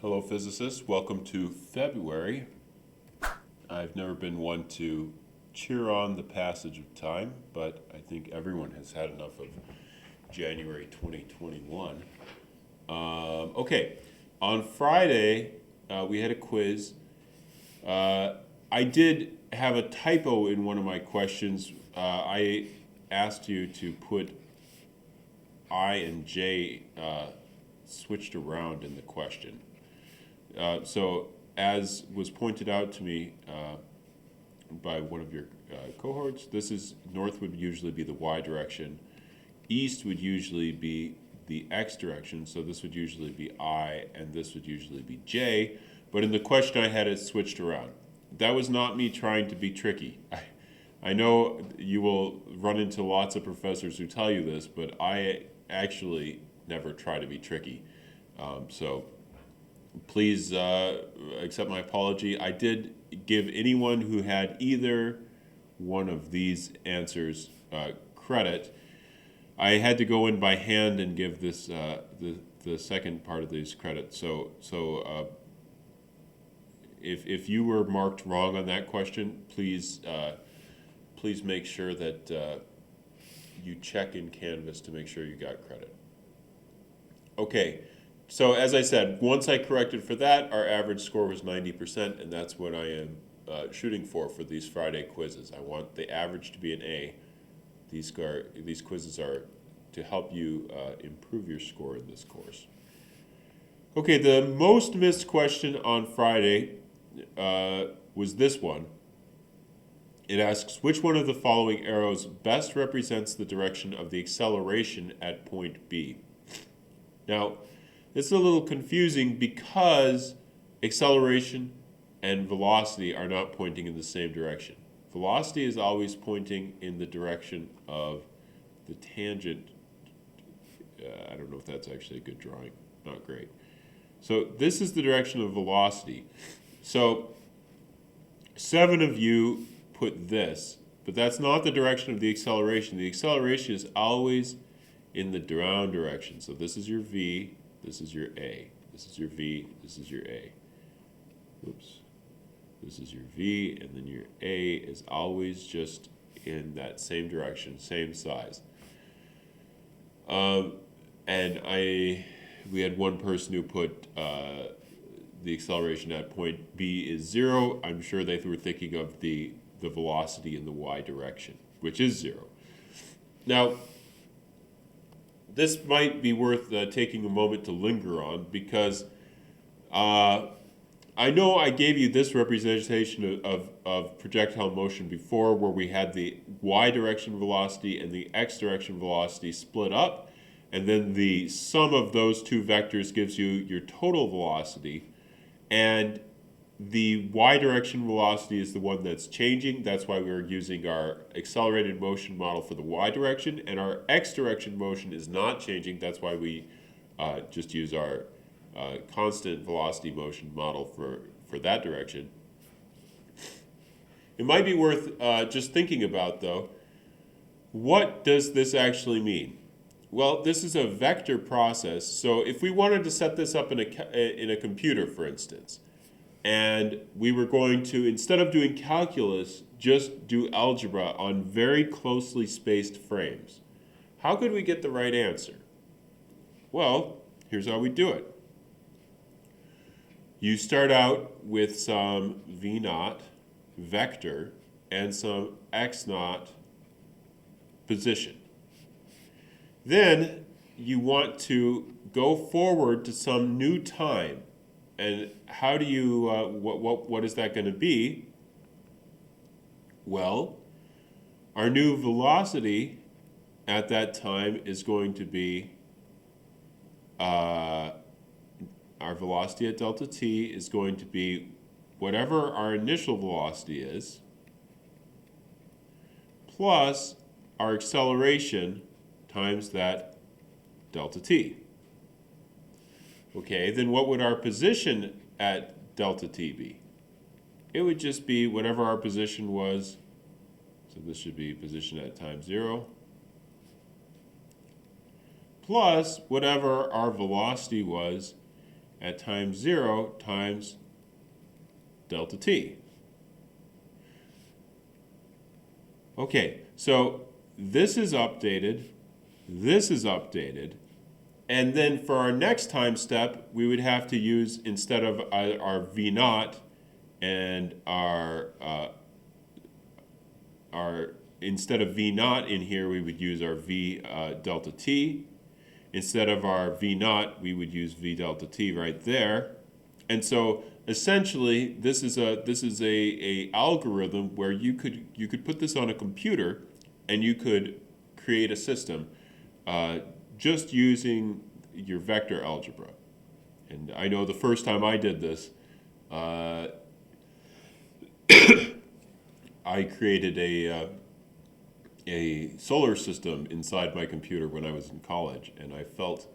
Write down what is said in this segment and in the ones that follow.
Hello physicists, welcome to February. I've never been one to cheer on the passage of time, but I think everyone has had enough of January 2021. Okay, on Friday we had a quiz. I did have a typo in one of my questions. I asked you to put I and J switched around in the question. So as was pointed out to me by one of your cohorts, this is north would usually be the y direction, east would usually be the x direction, so this would usually be I and this would usually be j, but in the question I had it switched around. That was not me trying to be tricky. I know you will run into lots of professors who tell you this, but I actually never try to be tricky. So please accept my apology. I did give anyone who had either one of these answers credit. I had to go in by hand and give this the second part of these credit. So if you were marked wrong on that question, please make sure that you check in Canvas to make sure you got credit. Okay. So as I said, once I corrected for that, our average score was 90%, and that's what I am shooting for these Friday quizzes. I want the average to be an A. These quizzes are to help you improve your score in this course. Okay, the most missed question on Friday was this one. It asks, which one of the following arrows best represents the direction of the acceleration at point B? Now, this is a little confusing because acceleration and velocity are not pointing in the same direction. Velocity is always pointing in the direction of the tangent. I don't know if that's actually a good drawing. Not great. So this is the direction of velocity. So 7 of you put this, but that's not the direction of the acceleration. The acceleration is always in the down direction. So this is your V. This is your A. This is your V. This is your A. Oops. This is your V, and then your A is always just in that same direction, same size. And we had one person who put the acceleration at point B is 0. I'm sure they were thinking of the velocity in the y direction, which is 0. Now, this might be worth taking a moment to linger on because I know I gave you this representation of projectile motion before where we had the y direction velocity and the x direction velocity split up, and then the sum of those two vectors gives you your total velocity, and the y direction velocity is the one that's changing. That's why we're using our accelerated motion model for the y direction, and our x direction motion is not changing. That's why we just use our constant velocity motion model for that direction. It might be worth just thinking about, though, what does this actually mean? Well, this is a vector process. So if we wanted to set this up in a computer, for instance, and we were going to, instead of doing calculus, just do algebra on very closely spaced frames, how could we get the right answer? Well, here's how we do it. You start out with some v naught vector and some x naught position. Then you want to go forward to some new time. And how do you, what is that going to be? Well, our new velocity at that time is going to be, our velocity at delta t is going to be whatever our initial velocity is, plus our acceleration times that delta t. Okay, then what would our position at delta t be? It would just be whatever our position was. So this should be position at time 0 plus whatever our velocity was at time 0 times delta t. Okay, so this is updated, and then for our next time step, we would have to use, instead of our V naught and instead of V naught in here, we would use our V delta t. Instead of our V naught, we would use V delta t right there. And so essentially, this is a algorithm where you could put this on a computer, and you could create a system just using your vector algebra. And I know the first time I did this, I created a solar system inside my computer when I was in college, and I felt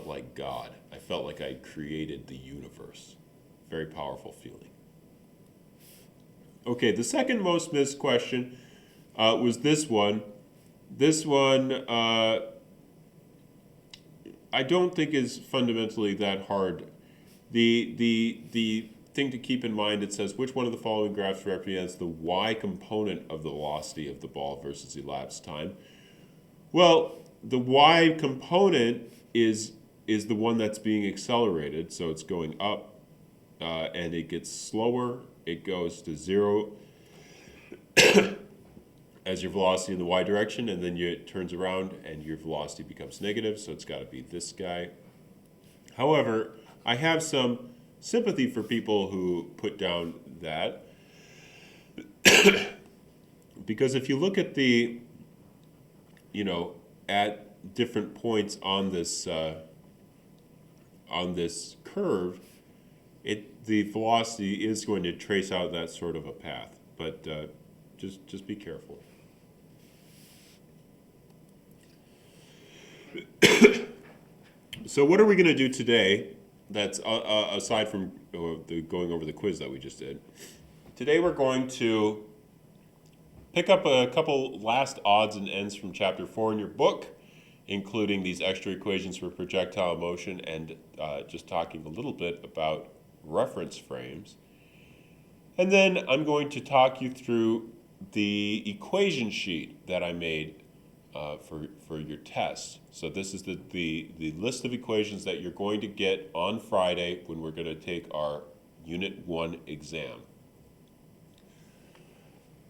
like God. I felt like I created the universe. Very powerful feeling. Okay, the second most missed question was this one. This one I don't think is fundamentally that hard. The thing to keep in mind, it says, which one of the following graphs represents the y component of the velocity of the ball versus elapsed time? Well, the y component is the one that's being accelerated, so it's going up, and it gets slower. It goes to 0 as your velocity in the y direction, and then it turns around and your velocity becomes negative, so it's got to be this guy. However, I have some sympathy for people who put down that, because if you look at the, at different points on this curve, the velocity is going to trace out that sort of a path, but just be careful. So what are we going to do today that's aside from going over the quiz that we just did? Today we're going to pick up a couple last odds and ends from chapter 4 in your book, including these extra equations for projectile motion, and just talking a little bit about reference frames. And then I'm going to talk you through the equation sheet that I made for your test. So this is the list of equations that you're going to get on Friday when we're going to take our Unit 1 exam.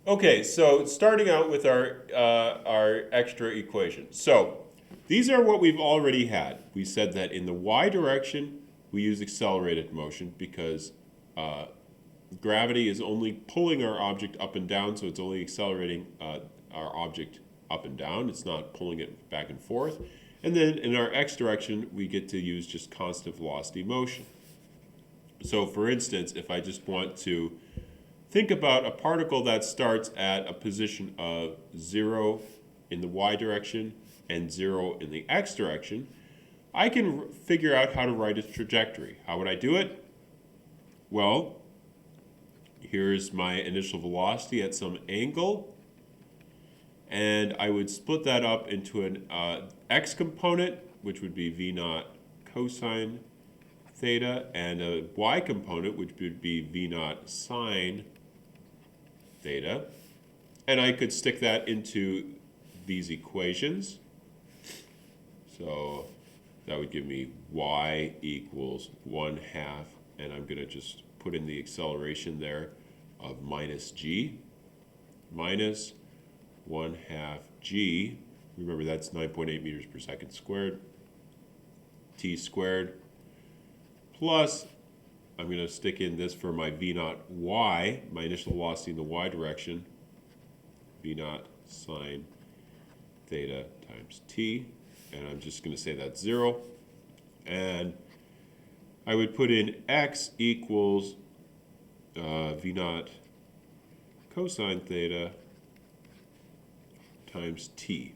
Okay, so starting out with our extra equations. So these are what we've already had. We said that in the y direction, we use accelerated motion because gravity is only pulling our object up and down, so it's only accelerating our object up and down. It's not pulling it back and forth. And then in our x direction, we get to use just constant velocity motion. So for instance, if I just want to think about a particle that starts at a position of 0 in the y direction and 0 in the x direction, I can figure out how to write its trajectory. How would I do it? Well, here's my initial velocity at some angle, and I would split that up into an x component, which would be v naught cosine theta, and a y component, which would be v naught sine theta. And I could stick that into these equations. So that would give me y equals 1/2, and I'm going to just put in the acceleration there of minus g, minus 1/2 g. Remember, that's 9.8 meters per second squared, t squared, plus I'm going to stick in this for my v naught y, my initial velocity in the y direction, v naught sine theta times t, and I'm just going to say that's 0. And I would put in x equals v naught cosine theta times t.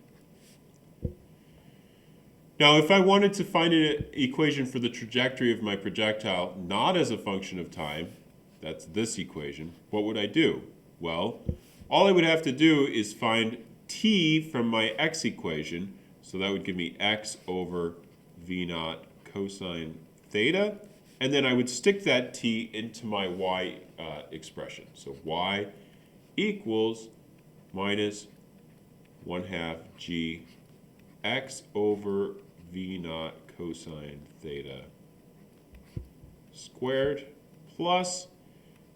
Now, if I wanted to find an equation for the trajectory of my projectile not as a function of time, that's this equation, what would I do? Well, all I would have to do is find t from my x equation, so that would give me x over v naught cosine theta, and then I would stick that t into my y expression. So y equals minus 1/2 g x over v naught cosine theta squared plus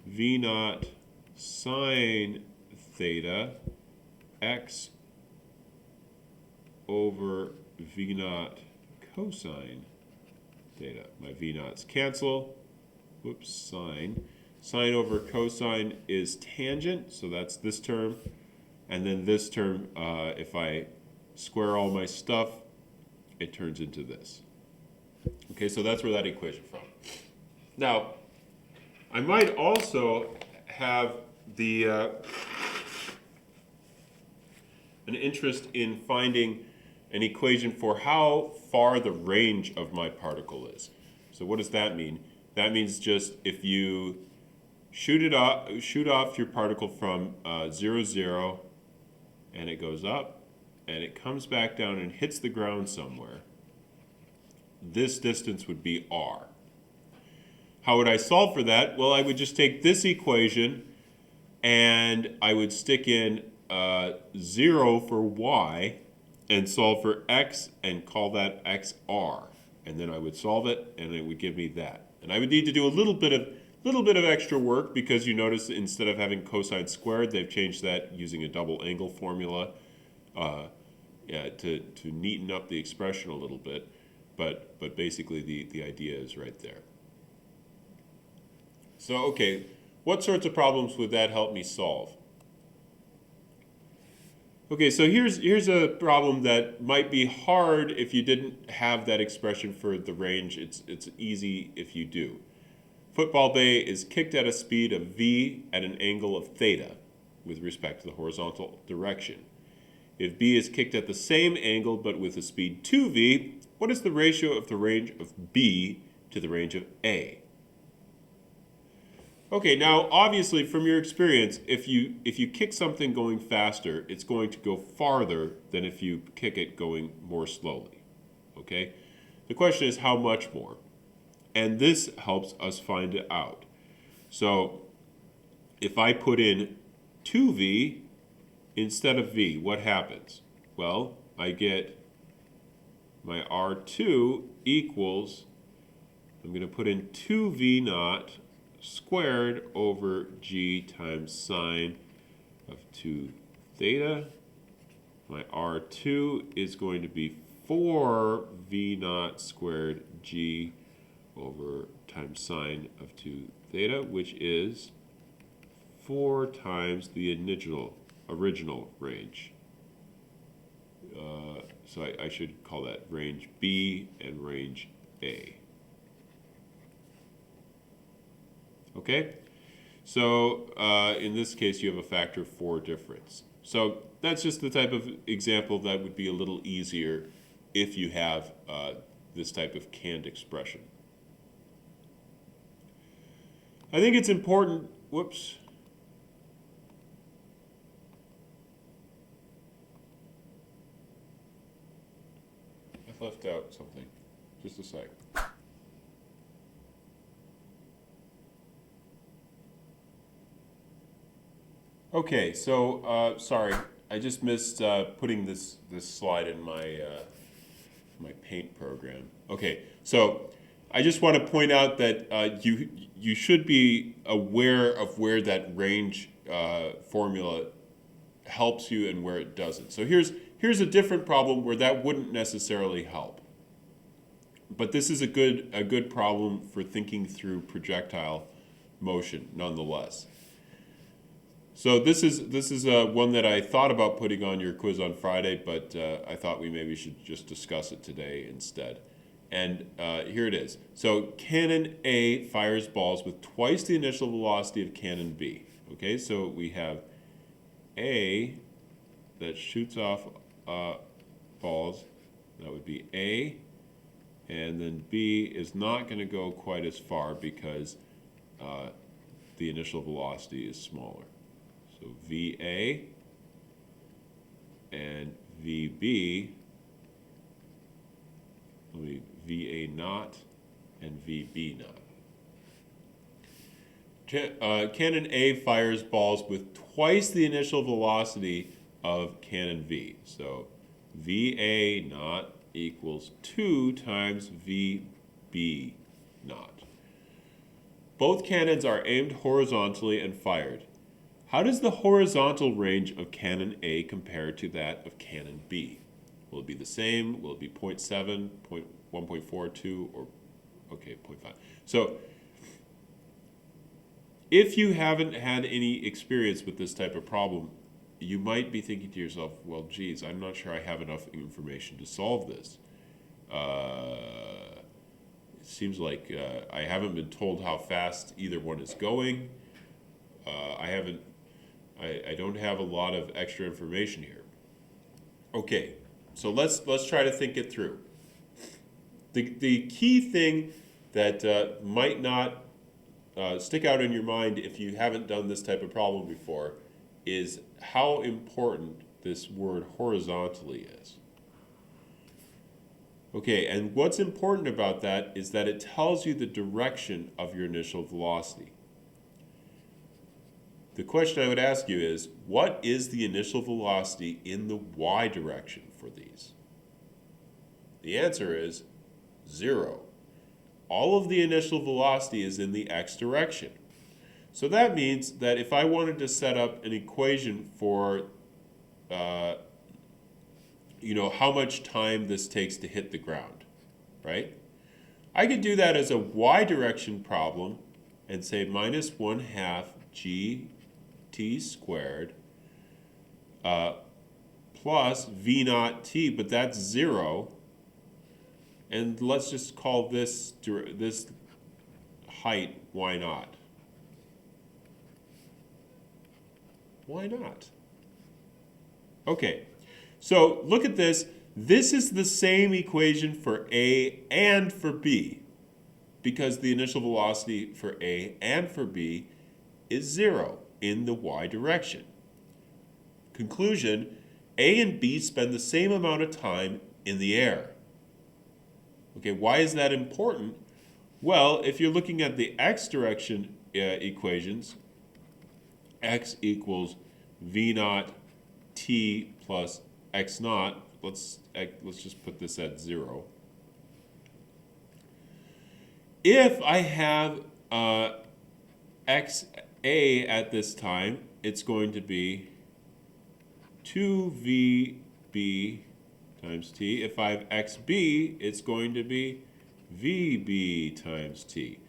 v naught sine theta x over v naught cosine theta. My v naughts cancel. Whoops, sine. Sine over cosine is tangent, so that's this term. And then this term, if I square all my stuff, it turns into this. Okay, so that's where that equation from. Now, I might also have the an interest in finding an equation for how far the range of my particle is. So what does that mean? That means just if you shoot off your particle from 0, 0, and it goes up, and it comes back down and hits the ground somewhere, this distance would be r. How would I solve for that? Well, I would just take this equation and I would stick in 0 for y and solve for x and call that xr. And then I would solve it and it would give me that. And I would need to do a little bit of extra work because you notice instead of having cosine squared, they've changed that using a double angle formula to neaten up the expression a little bit. But basically the idea is right there. So, okay, what sorts of problems would that help me solve? Okay, so here's a problem that might be hard if you didn't have that expression for the range. It's easy if you do. Football bay is kicked at a speed of v at an angle of theta with respect to the horizontal direction. If b is kicked at the same angle but with a speed 2v, what is the ratio of the range of b to the range of a? Okay, now obviously from your experience, if you kick something going faster, it's going to go farther than if you kick it going more slowly. Okay? The question is how much more? And this helps us find it out. So if I put in 2v instead of v, what happens? Well, I get my R2 equals, I'm going to put in 2v naught squared over g times sine of 2 theta. My R2 is going to be 4v naught squared g over times sine of 2 theta, which is 4 times the original range. So I should call that range B and range A. Okay? So in this case, you have a factor of 4 difference. So that's just the type of example that would be a little easier if you have this type of canned expression. I think it's important, whoops. I've left out something. Just a sec. Okay, so sorry, I just missed putting this slide in my my Paint program. Okay, so I just want to point out that you should be aware of where that range formula helps you and where it doesn't. So here's a different problem where that wouldn't necessarily help. But this is a good problem for thinking through projectile motion nonetheless. So this is one that I thought about putting on your quiz on Friday, but I thought we maybe should just discuss it today instead. And here it is. So cannon A fires balls with twice the initial velocity of cannon B. Okay, so we have A that shoots off balls. That would be A. And then B is not going to go quite as far because the initial velocity is smaller. So VA and VB, VA naught and VB naught. Cannon A fires balls with twice the initial velocity of cannon V. So VA naught equals 2 times VB naught. Both cannons are aimed horizontally and fired. How does the horizontal range of cannon A compare to that of cannon B? Will it be the same? Will it be 0.7, 1.42, or okay, 0.5? So if you haven't had any experience with this type of problem, you might be thinking to yourself, well, geez, I'm not sure I have enough information to solve this. It seems like I haven't been told how fast either one is going. I don't have a lot of extra information here. Okay, so let's try to think it through. The key thing that might not stick out in your mind if you haven't done this type of problem before is how important this word horizontally is. Okay, and what's important about that is that it tells you the direction of your initial velocity. The question I would ask you is, what is the initial velocity in the y direction for these? The answer is 0. All of the initial velocity is in the x direction. So that means that if I wanted to set up an equation for how much time this takes to hit the ground, right? I could do that as a y direction problem and say minus 1/2 gt squared plus v naught t, but that's 0. And let's just call this height y naught. Why not? Okay, so look at this. This is the same equation for A and for B, because the initial velocity for A and for B is 0 in the y direction. Conclusion, A and B spend the same amount of time in the air. Okay, why is that important? Well, if you're looking at the x direction equations, x equals v naught t plus x naught. Let's just put this at 0. If I have xa at this time, it's going to be 2vb times t. If I have xb, it's going to be vb times t.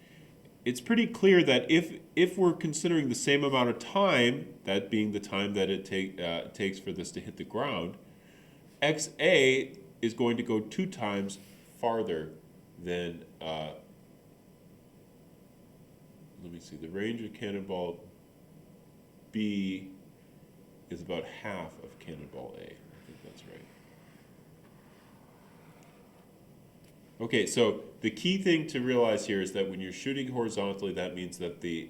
It's pretty clear that if we're considering the same amount of time, that being the time that it takes for this to hit the ground, xa is going to go 2 times farther than, let me see, the range of cannonball B is about half of cannonball A. I think that's right. Okay, so the key thing to realize here is that when you're shooting horizontally, that means that the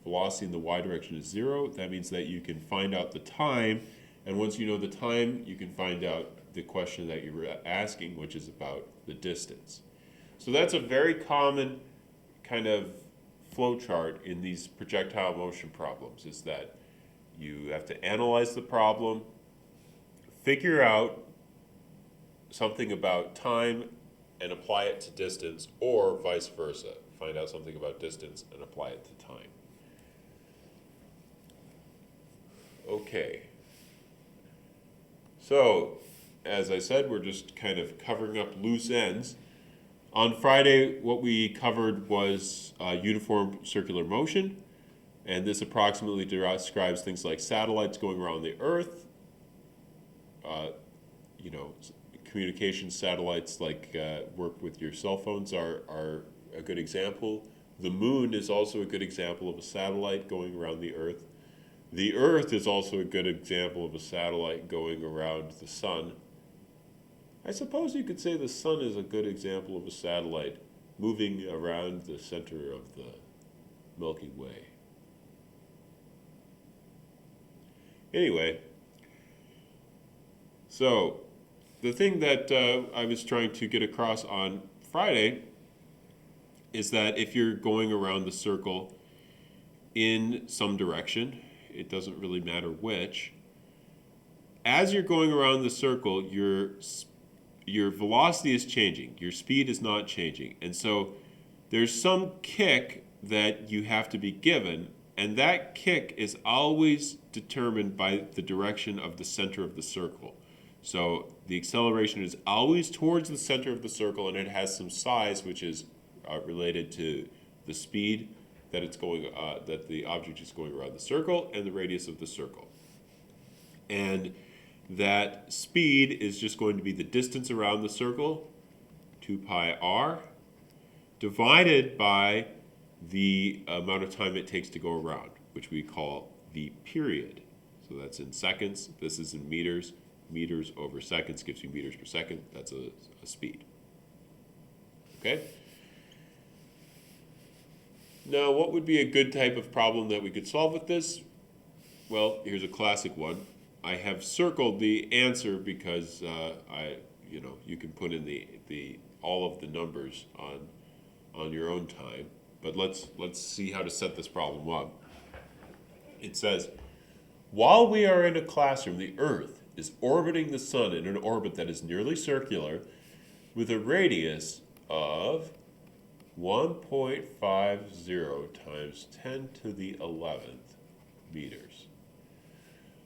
velocity in the y direction is 0. That means that you can find out the time, and once you know the time, you can find out the question that you were asking, which is about the distance. So that's a very common kind of flow chart in these projectile motion problems, is that you have to analyze the problem, figure out something about time and apply it to distance, or vice versa. Find out something about distance and apply it to time. Okay. So, as I said, we're just kind of covering up loose ends. On Friday, what we covered was uniform circular motion, and this approximately describes things like satellites going around the Earth, communication satellites like work with your cell phones are a good example. The moon is also a good example of a satellite going around the Earth. The Earth is also a good example of a satellite going around the sun. I suppose you could say the sun is a good example of a satellite moving around the center of the Milky Way. Anyway, so the thing that I was trying to get across on Friday is that if you're going around the circle in some direction, it doesn't really matter which, as you're going around the circle, your velocity is changing, your speed is not changing. And so there's some kick that you have to be given, and that kick is always determined by the direction of the center of the circle. So the acceleration is always towards the center of the circle, and it has some size which is related to the speed that it's going, that the object is going around the circle, and the radius of the circle. And that speed is just going to be the distance around the circle, 2 pi r, divided by the amount of time it takes to go around, which we call the period. So that's in seconds. This is in meters. Meters over seconds gives you meters per second. That's a speed. Okay? Now, what would be a good type of problem that we could solve with this? Well, here's a classic one. I have circled the answer because you can put in the all of the numbers on your own time. But let's see how to set this problem up. It says, while we are in a classroom, the Earth is orbiting the Sun in an orbit that is nearly circular with a radius of 1.50 times 10 to the 11th meters.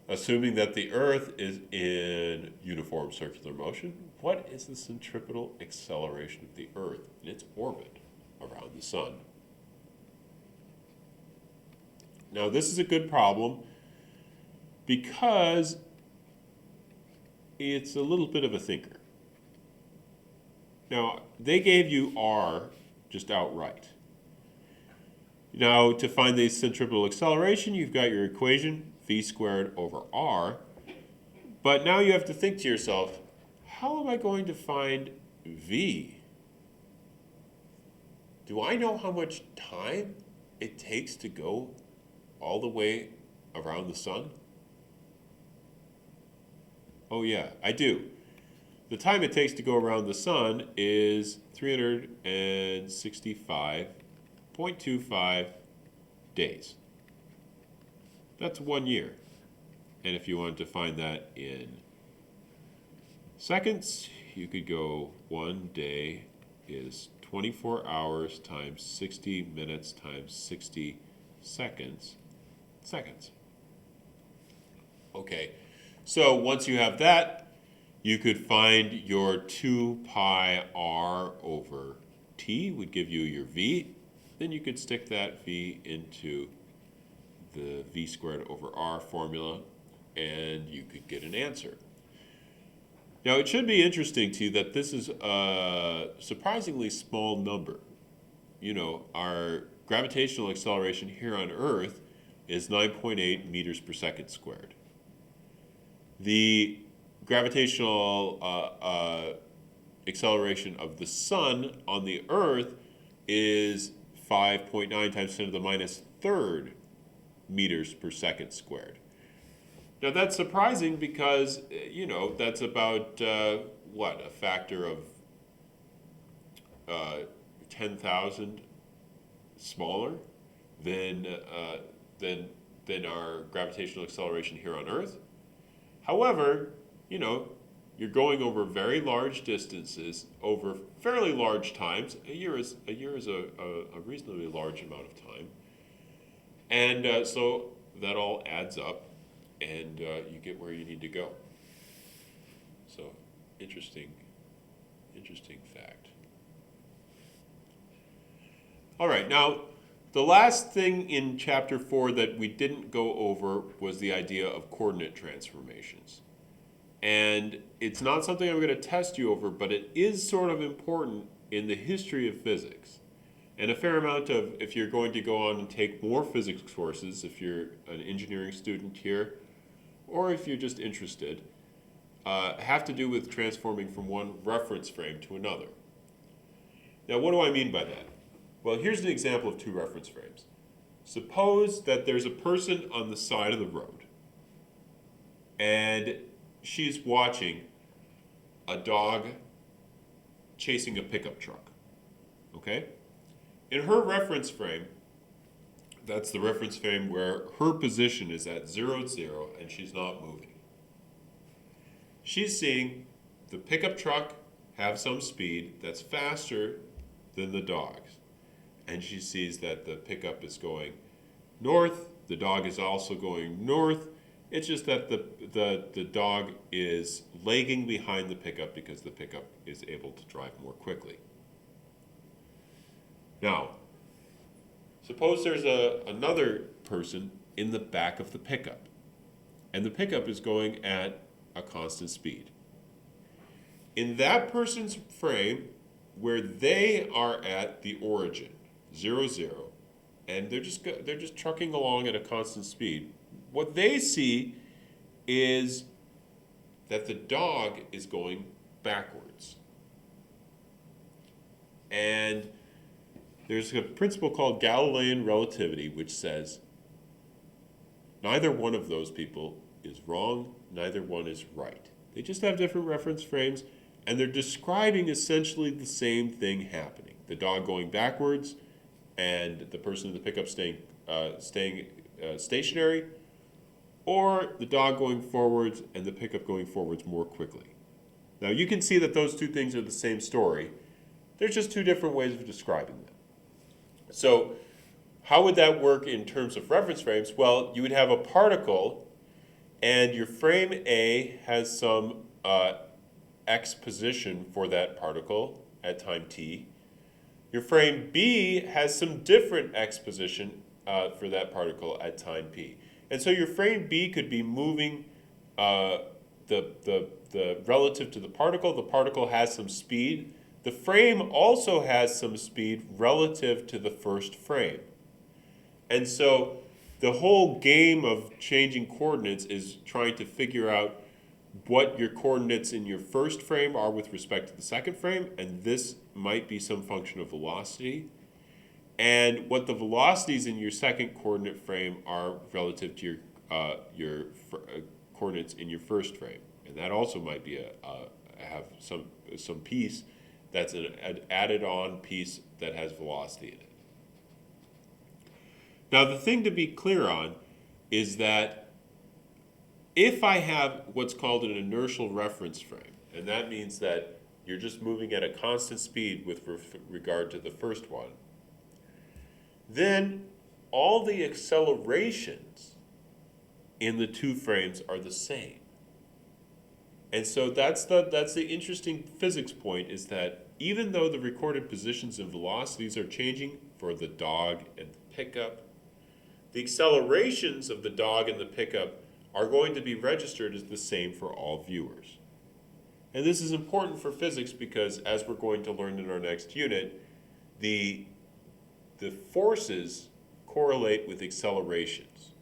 Assuming that the Earth is in uniform circular motion, what is the centripetal acceleration of the Earth in its orbit around the Sun? Now, this is a good problem because it's a little bit of a thinker. Now, they gave you r just outright. Now, to find the centripetal acceleration, you've got your equation, v squared over r. But now you have to think to yourself, how am I going to find v? Do I know how much time it takes to go all the way around the Sun? Oh yeah, I do. The time it takes to go around the Sun is 365.25 days. That's 1 year. And if you wanted to find that in seconds, you could go 1 day is 24 hours times 60 minutes times 60 seconds. Okay, so once you have that, you could find your 2 pi r over t would give you your v. Then you could stick that v into the v squared over r formula, and you could get an answer. Now, it should be interesting to you that this is a surprisingly small number. You know, our gravitational acceleration here on Earth is 9.8 meters per second squared. The gravitational acceleration of the Sun on the Earth is 5.9 times 10 to the minus third meters per second squared. Now that's surprising because, that's about, a factor of 10,000 smaller than our gravitational acceleration here on Earth. However, you're going over very large distances over fairly large times. A year is a reasonably large amount of time, and so that all adds up, and you get where you need to go. So, interesting fact. All right, now the last thing in Chapter 4 that we didn't go over was the idea of coordinate transformations. And it's not something I'm going to test you over, but it is sort of important in the history of physics. And a fair amount of, if you're going to go on and take more physics courses, if you're an engineering student here, or if you're just interested, have to do with transforming from one reference frame to another. Now, what do I mean by that? Well, here's an example of two reference frames. Suppose that there's a person on the side of the road, and she's watching a dog chasing a pickup truck, okay? In her reference frame, that's the reference frame where her position is at 0, 0, and she's not moving. She's seeing the pickup truck have some speed that's faster than the dogs. And she sees that the pickup is going north, the dog is also going north. It's just that the dog is lagging behind the pickup because the pickup is able to drive more quickly. Now, suppose there's another person in the back of the pickup, and the pickup is going at a constant speed. In that person's frame, where they are at the origin, 0, 0, and they're just trucking along at a constant speed, what they see is that the dog is going backwards. And there's a principle called Galilean relativity, which says neither one of those people is wrong, neither one is right. They just have different reference frames, and they're describing essentially the same thing happening. The dog going backwards, and the person in the pickup staying stationary, or the dog going forwards and the pickup going forwards more quickly. Now you can see that those two things are the same story. There's just two different ways of describing them. So how would that work in terms of reference frames? Well, you would have a particle, and your frame A has some x position for that particle at time t. Your frame B has some different x position for that particle at time p. And so your frame B could be moving the relative to the particle. The particle has some speed. The frame also has some speed relative to the first frame. And so the whole game of changing coordinates is trying to figure out what your coordinates in your first frame are with respect to the second frame, and this might be some function of velocity, and what the velocities in your second coordinate frame are relative to your coordinates in your first frame. And that also might be have some piece that's an added on piece that has velocity in it. Now the thing to be clear on is that if I have what's called an inertial reference frame, and that means that you're just moving at a constant speed with regard to the first one, then all the accelerations in the two frames are the same. And so that's the interesting physics point, is that even though the recorded positions and velocities are changing for the dog and the pickup, the accelerations of the dog and the pickup are going to be registered as the same for all viewers. And this is important for physics because, as we're going to learn in our next unit, the forces correlate with accelerations.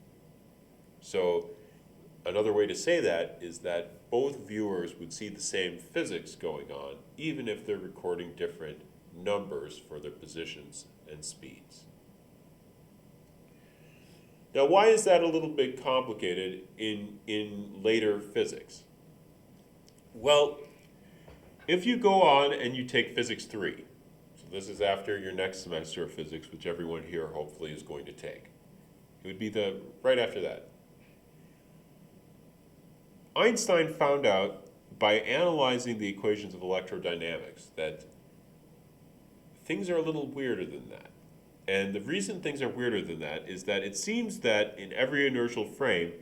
So another way to say that is that both viewers would see the same physics going on, even if they're recording different numbers for their positions and speeds. Now, why is that a little bit complicated in later physics? Well, if you go on and you take Physics 3, so this is after your next semester of physics, which everyone here hopefully is going to take. It would be right after that. Einstein found out by analyzing the equations of electrodynamics that things are a little weirder than that. And the reason things are weirder than that is that it seems that in every inertial frame,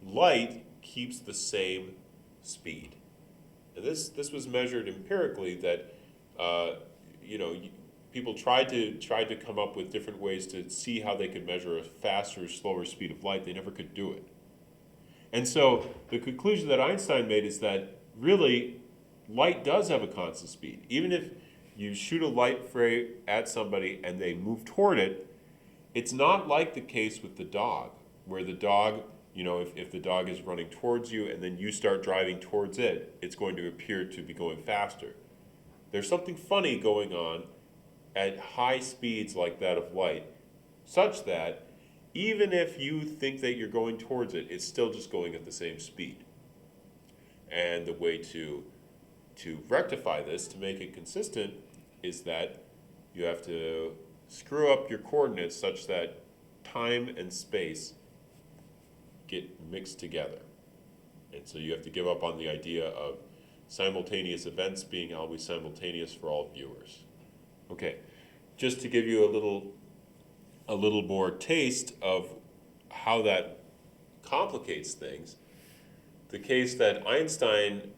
light keeps the same speed. And this was measured empirically, that people tried to come up with different ways to see how they could measure a faster or slower speed of light. They never could do it. And so the conclusion that Einstein made is that really light does have a constant speed. Even if you shoot a light ray at somebody and they move toward it, it's not like the case with the dog, where the dog, if the dog is running towards you and then you start driving towards it, it's going to appear to be going faster. There's something funny going on at high speeds like that of light, such that even if you think that you're going towards it, it's still just going at the same speed. And the way to rectify this, to make it consistent, is that you have to screw up your coordinates such that time and space get mixed together. And so you have to give up on the idea of simultaneous events being always simultaneous for all viewers. Okay, just to give you a little more taste of how that complicates things, the case that Einstein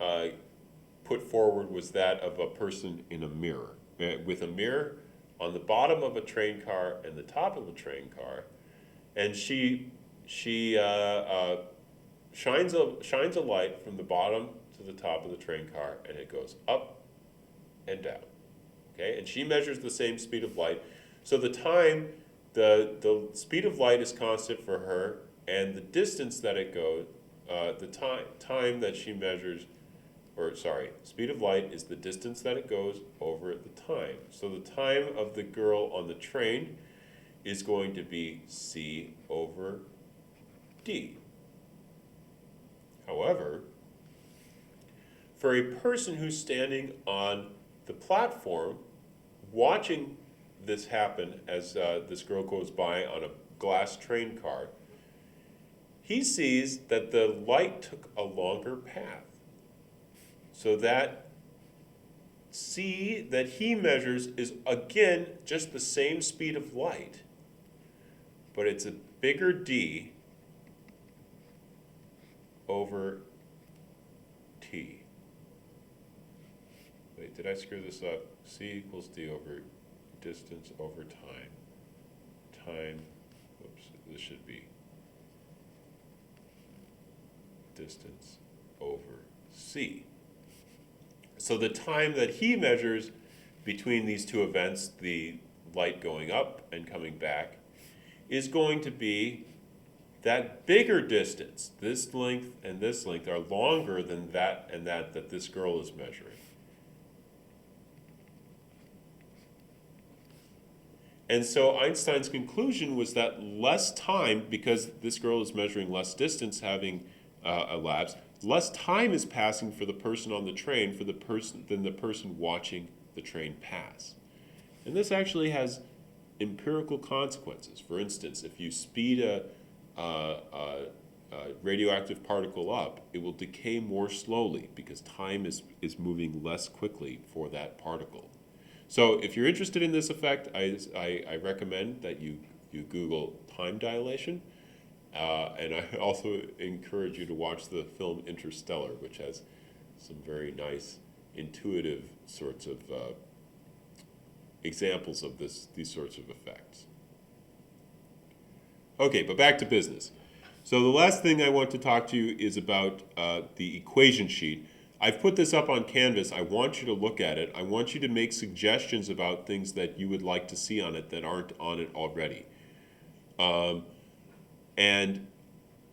put forward was that of a person in a mirror, with a mirror on the bottom of a train car and the top of a train car, and she shines a light from the bottom to the top of the train car, and it goes up and down. Okay, and she measures the same speed of light, so the speed of light is constant for her, and the distance that it goes, the time that she measures, speed of light is the distance that it goes over the time. So the time of the girl on the train is going to be c over d. However, for a person who's standing on the platform watching this happen as this girl goes by on a glass train car, he sees that the light took a longer path. So that c that he measures is again just the same speed of light, but it's a bigger d over t. Wait, did I screw this up? C equals d over distance over time. Whoops, this should be distance over c. So the time that he measures between these two events, the light going up and coming back, is going to be that bigger distance. This length and this length are longer than that and that this girl is measuring. And so Einstein's conclusion was that less time, because this girl is measuring less distance having elapsed, less time is passing for the person on the train than the person watching the train pass. And this actually has empirical consequences. For instance, if you speed a radioactive particle up, it will decay more slowly because time is moving less quickly for that particle. So if you're interested in this effect, I recommend that you Google time dilation. And I also encourage you to watch the film Interstellar, which has some very nice, intuitive sorts of examples of these sorts of effects. Okay, but back to business. So the last thing I want to talk to you is about the equation sheet. I've put this up on Canvas. I want you to look at it. I want you to make suggestions about things that you would like to see on it that aren't on it already. And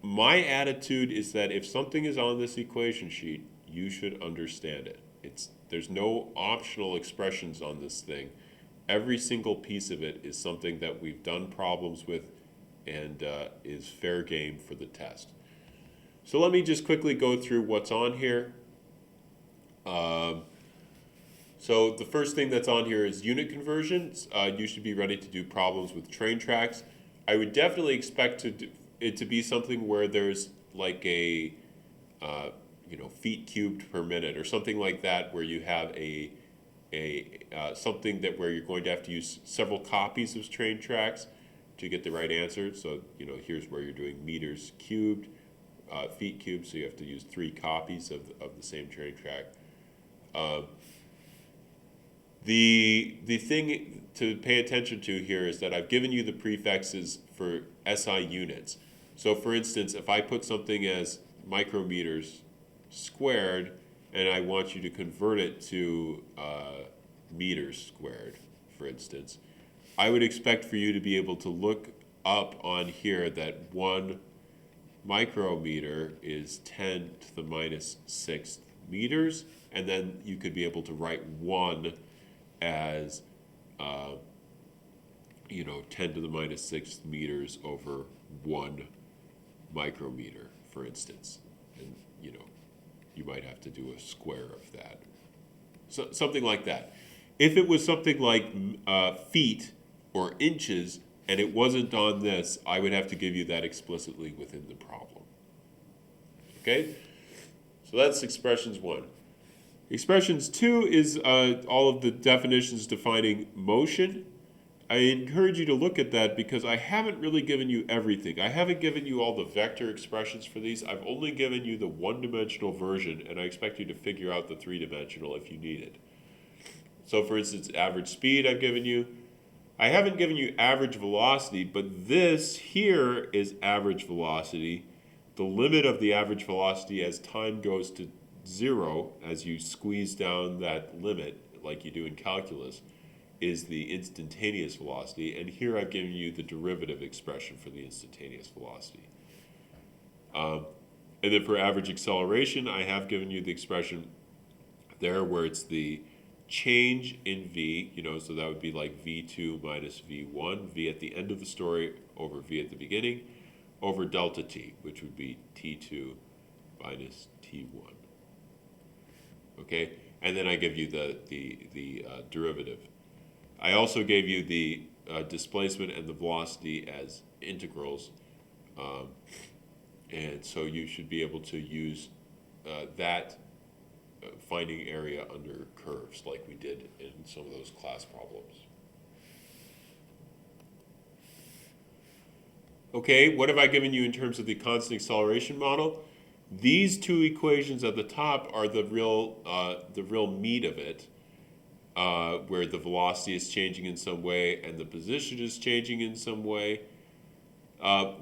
my attitude is that if something is on this equation sheet, you should understand it. There's no optional expressions on this thing. Every single piece of it is something that we've done problems with and is fair game for the test. So let me just quickly go through what's on here. So the first thing that's on here is unit conversions. You should be ready to do problems with train tracks. I would definitely expect it to be something where there's like a feet cubed per minute or something like that, where you have something that where you're going to have to use several copies of train tracks to get the right answer. So here's where you're doing meters cubed, feet cubed, so you have to use 3 copies of the same train track. The thing to pay attention to here is that I've given you the prefixes for SI units. So for instance, if I put something as micrometers squared and I want you to convert it to meters squared, for instance, I would expect for you to be able to look up on here that 1 micrometer is 10 to the minus 6th meters, and then you could be able to write 1 as 10 to the minus 6th meters over 1 micrometer, for instance. And you might have to do a square of that. So something like that. If it was something like feet, or inches, and it wasn't on this, I would have to give you that explicitly within the problem. Okay? So that's expressions 1. Expressions 2 is all of the definitions defining motion. I encourage you to look at that because I haven't really given you everything. I haven't given you all the vector expressions for these. I've only given you the one-dimensional version, and I expect you to figure out the three-dimensional if you need it. So for instance, average speed I've given you. I haven't given you average velocity, but this here is average velocity. The limit of the average velocity as time goes to 0, as you squeeze down that limit, like you do in calculus, is the instantaneous velocity. And here I've given you the derivative expression for the instantaneous velocity. And then for average acceleration, I have given you the expression there where it's the change in v, so that would be like v2 minus v1, v at the end of the story over v at the beginning, over delta t, which would be t2 minus t1. Okay, and then I give you the derivative. I also gave you the displacement and the velocity as integrals, and so you should be able to use that finding area under curves like we did in some of those class problems. Okay, what have I given you in terms of the constant acceleration model? These two equations at the top are the real meat of it, where the velocity is changing in some way and the position is changing in some way.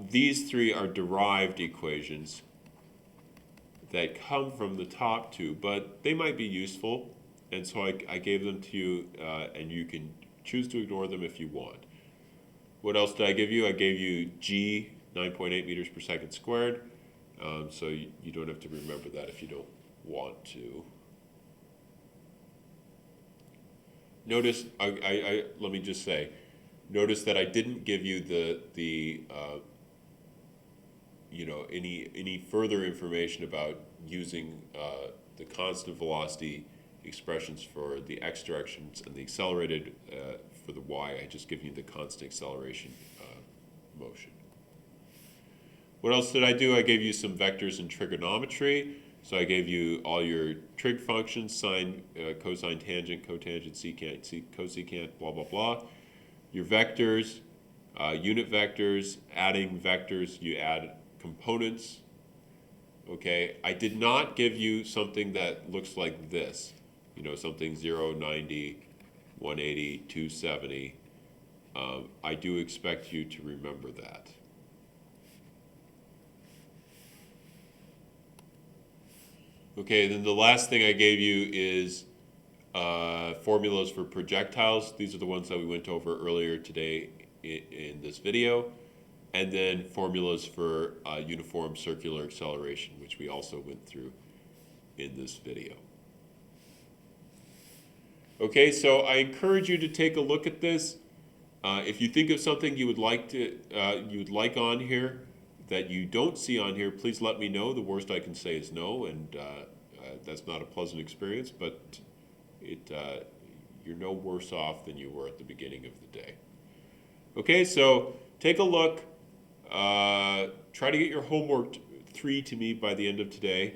These three are derived equations that come from the top two, but they might be useful, and so I gave them to you, and you can choose to ignore them if you want. What else did I give you? I gave you g, 9.8 meters per second squared, so you don't have to remember that if you don't want to. Notice, let me just say, notice that I didn't give you any further information about using the constant velocity expressions for the x directions and the accelerated for the y. I just give you the constant acceleration motion. What else did I do? I gave you some vectors in trigonometry. So I gave you all your trig functions, sine, cosine, tangent, cotangent, secant, cosecant, blah, blah, blah. Your vectors, unit vectors, adding vectors, you add components. Okay, I did not give you something that looks like this, something 0, 90, 180, 270. I do expect you to remember that. Okay, then the last thing I gave you is formulas for projectiles. These are the ones that we went over earlier today in this video. And then formulas for uniform circular acceleration, which we also went through in this video. Okay, so I encourage you to take a look at this. If you think of something you would like on here that you don't see on here, please let me know. The worst I can say is no, and that's not a pleasant experience, but you're no worse off than you were at the beginning of the day. Okay, so take a look. Try to get your homework 3 to me by the end of today.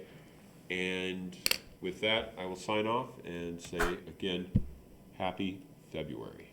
And with that, I will sign off and say again, happy February.